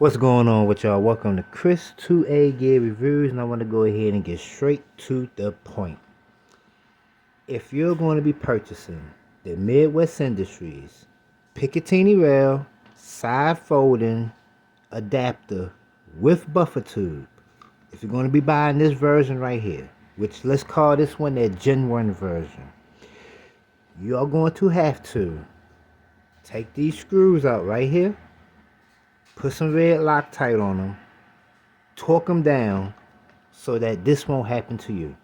What's going on with y'all? Welcome to Chris 2A Gear Reviews, and I want to go ahead and get straight to the point. If you're going to be purchasing the Midwest Industries Picatinny Rail side folding adapter with buffer tube, if you're going to be buying this version right here, which let's call this one their Gen 1 version, you're going to have to take these screws out right here, put some red Loctite on them, torque them down so that this won't happen to you.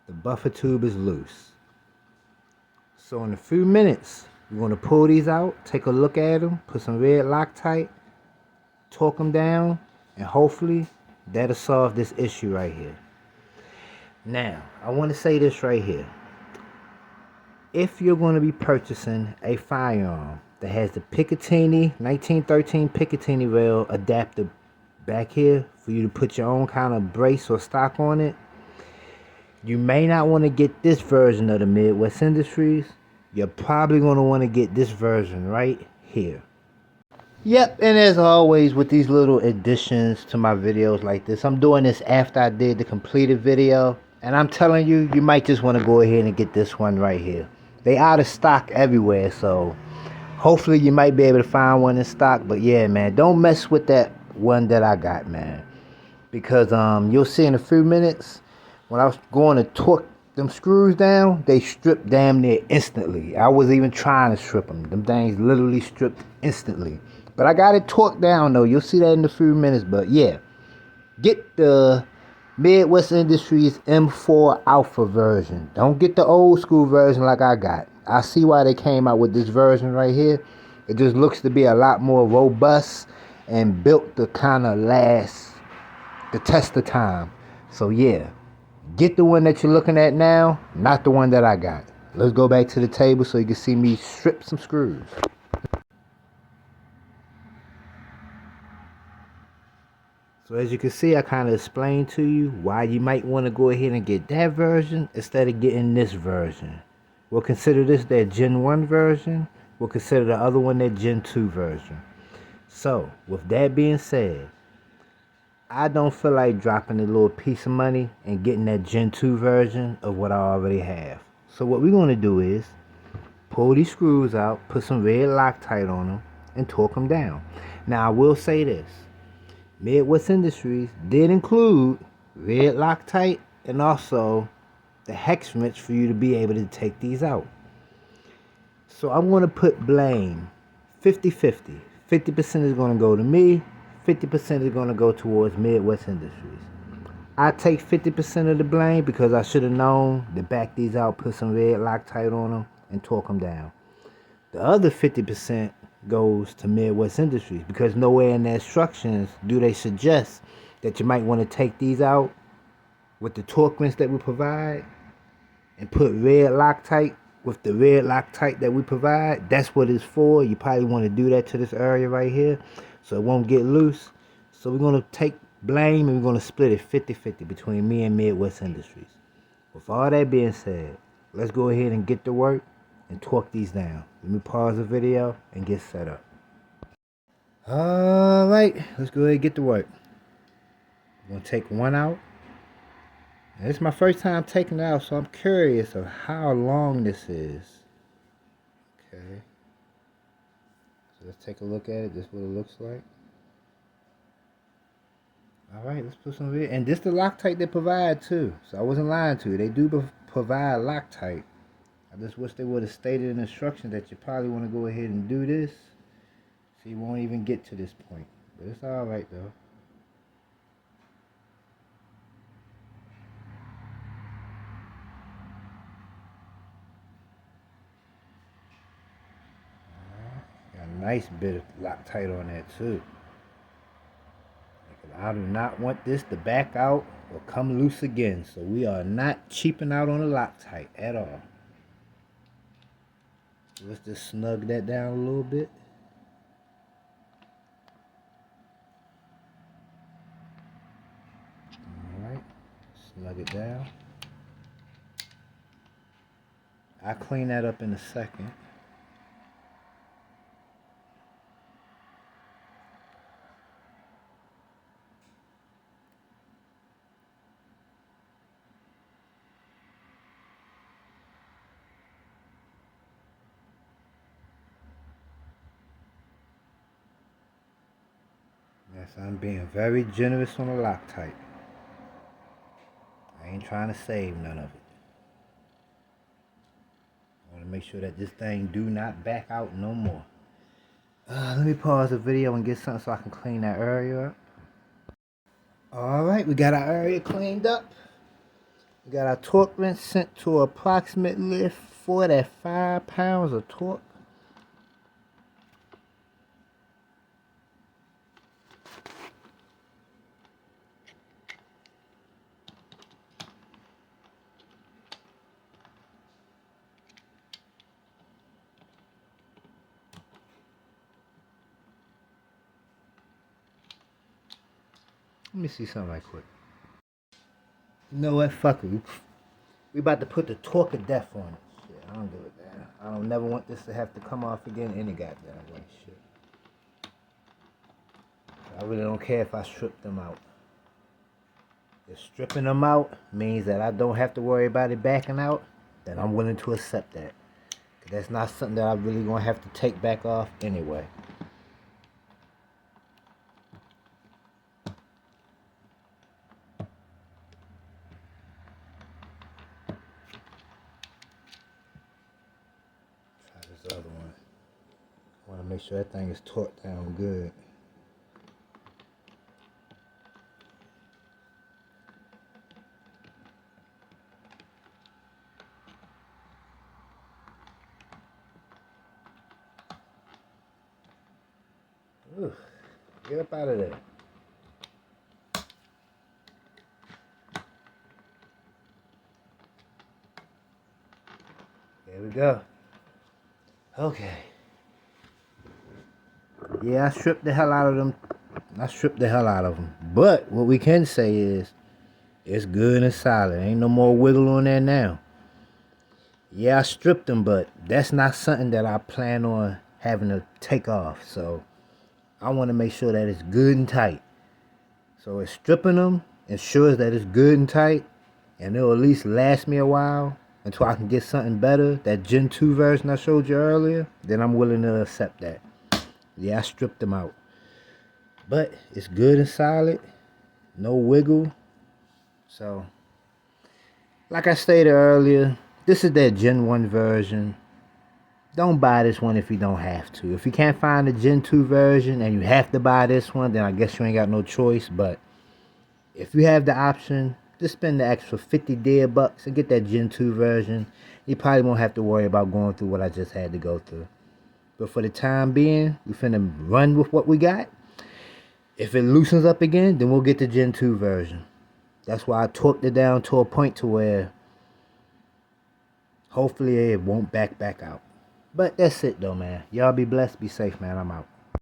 The buffer tube is loose. So in a few minutes, you're going to pull these out, take a look at them, put some red Loctite, torque them down, and hopefully that'll solve this issue right here. Now, I want to say this right here. If you're going to be purchasing a firearm that has the Picatinny 1913 Picatinny rail adapter back here for you to put your own kind of brace or stock on it, you may not want to get this version of the Midwest Industries. You're probably going to want to get this version right here. Yep, and as always with these little additions to my videos like this, I'm doing this after I did the completed video. And I'm telling you, you might just want to go ahead and get this one right here. They out of stock everywhere, so hopefully you might be able to find one in stock. But yeah, man, don't mess with that one that I got, man. Because you'll see in a few minutes, when I was going to torque them screws down, they stripped damn near instantly. I wasn't even trying to strip them. Them things literally stripped instantly. But I got it torqued down though. You'll see that in a few minutes. But yeah, get the Midwest Industries M4 Alpha version. Don't get the old school version like I got. I see why they came out with this version right here. It just looks to be a lot more robust and built to kind of last the test of time. So yeah, get the one that you're looking at now, not the one that I got. Let's go back to the table so you can see me strip some screws. So as you can see, I kind of explained to you why you might want to go ahead and get that version instead of getting this version. We'll consider this their Gen 1 version. We'll consider the other one their Gen 2 version. So with that being said, I don't feel like dropping a little piece of money and getting that Gen 2 version of what I already have. So what we're going to do is pull these screws out, put some red Loctite on them, and torque them down. Now I will say this. Midwest Industries did include red Loctite and also the hex wrench for you to be able to take these out. So I'm going to put blame 50-50. 50% is going to go to me. 50% is going to go towards Midwest Industries. I take 50% of the blame because I should have known to back these out, put some red Loctite on them, and torque them down. The other 50% goes to Midwest Industries because nowhere in their instructions do they suggest that you might want to take these out with the torque wrench that we provide and put red Loctite with the red Loctite that we provide. That's what it's for. You probably want to do that to this area right here so it won't get loose. So we're going to take blame and we're going to split it 50-50 between me and Midwest Industries. With all that being said, let's go ahead and get to work and torque these down. Let me pause the video and get set up. Alright, let's go ahead and get to work. I'm going to take one out. This is my first time taking it out, so I'm curious of how long this is. Okay. So let's take a look at it. This is what it looks like. Alright, let's put some red. And this is the Loctite they provide too. So I wasn't lying to you. They do provide Loctite. I just wish they would have stated in instructions that you probably want to go ahead and do this. So you won't even get to this point. But it's alright though. Got a nice bit of Loctite on that too. I do not want this to back out or come loose again. So we are not cheaping out on the Loctite at all. Let's just snug that down a little bit. Alright, snug it down. I'll clean that up in a second. So I'm being very generous on the Loctite. I ain't trying to save none of it. I want to make sure that this thing do not back out no more. Let me pause the video and get something so I can clean that area up. Alright, we got our area cleaned up. We got our torque wrench sent to approximately 45 pounds of torque. Let me see something right quick. You know what? Fuck it. We about to put the torque of death on it. Shit, I don't give a damn. I don't never want this to have to come off again any goddamn way. Shit. I really don't care if I strip them out. If stripping them out means that I don't have to worry about it backing out, then I'm willing to accept that. Cause that's not something that I really gonna have to take back off anyway. Try this other one. I wanna make sure that thing is torqued down good. Ugh, get up out of there. There we go. Okay. Yeah, I stripped the hell out of them. But what we can say is, it's good and solid. Ain't no more wiggle on there now. Yeah, I stripped them, but that's not something that I plan on having to take off. So I want to make sure that it's good and tight. So it's stripping them ensures that it's good and tight, and it'll at least last me a while until I can get something better. That Gen 2 version I showed you earlier, then I'm willing to accept that. Yeah, I stripped them out. But it's good and solid. No wiggle. So, like I stated earlier, this is that Gen 1 version. Don't buy this one if you don't have to. If you can't find the Gen 2 version and you have to buy this one, then I guess you ain't got no choice. But if you have the option, just spend the extra 50 dead bucks and get that Gen 2 version. You probably won't have to worry about going through what I just had to go through. But for the time being, we finna run with what we got. If it loosens up again, then we'll get the Gen 2 version. That's why I torqued it down to a point to where hopefully it won't back out. But that's it though, man. Y'all be blessed, be safe, man. I'm out.